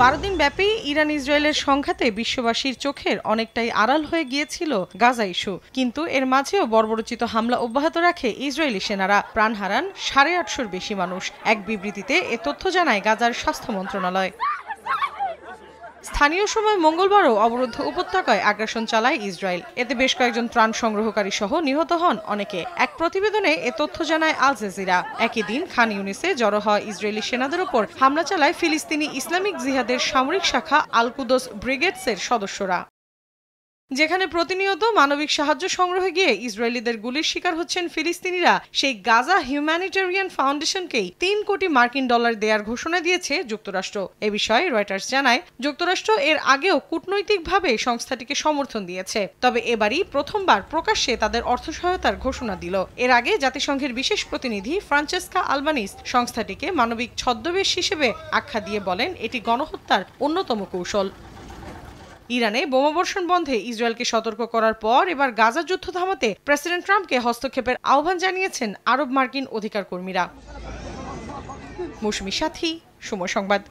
12 দিন ব্যাপী ইরান ইসরায়েলের সংঘাতে বিশ্ববাসীর চোখের অনেকটাই আড়াল হয়ে গিয়েছিল গাজা ইস্যু, কিন্তু এর মাঝেও বর্বরোচিত হামলা অব্যাহত রাখে ইসরায়েলি সেনারা। প্রাণ হারান 850-র বেশি মানুষ। এক বিবৃতিতে এ তথ্য জানায় গাজার স্বাস্থ্য মন্ত্রণালয়। স্থানীয় সময় মঙ্গলবারও অবরুদ্ধ উপত্যকায় আগ্রাসন চালায় ইসরায়েল। এতে বেশ কয়েকজন ত্রাণ সংগ্রহকারী সহ নিহত হন অনেকে। এক প্রতিবেদনে এ তথ্য জানায় আল জাজিরা। একই দিন খান ইউনিসে জড়ো হওয়া ইসরায়েলি সেনাদের উপর হামলা চালায় ফিলিস্তিনি ইসলামিক জিহাদের সামরিক শাখা আল কুদস ব্রিগেডসের সদস্যরা, যেখানে প্রতিনিয়ত মানবিক সাহায্য সংগ্রহে গিয়ে ইসরায়েলিদের গুলির শিকার হচ্ছেন ফিলিস্তিনিরা। সেই গাজা হিউম্যানিটেরিয়ান ফাউন্ডেশনকেই 3 কোটি মার্কিন ডলার দেওয়ার ঘোষণা দিয়েছে যুক্তরাষ্ট্র। এ বিষয়ে রয়টার্স জানায়, যুক্তরাষ্ট্র এর আগেও কূটনৈতিকভাবে সংস্থাটিকে সমর্থন দিয়েছে, তবে এবারই প্রথমবার প্রকাশ্যে তাদের অর্থ সহায়তার ঘোষণা দিল। এর আগে জাতিসংঘের বিশেষ প্রতিনিধি ফ্রান্সেস্কা আলবানিস সংস্থাটিকে মানবিক ছদ্মবেশ হিসেবে আখ্যা দিয়ে বলেন, এটি গণহত্যার অন্যতম কৌশল। ইরানে বোমাবর্ষণ বন্ধে ইসরায়েলকে সতর্ক করার পর এবার গাজা যুদ্ধ থামাতে প্রেসিডেন্ট ট্রাম্পকে হস্তক্ষেপের আহ্বান জানিয়েছেন আরব মার্কিন অধিকার কর্মীরা। মৌসুমী সাথী, সময় সংবাদ।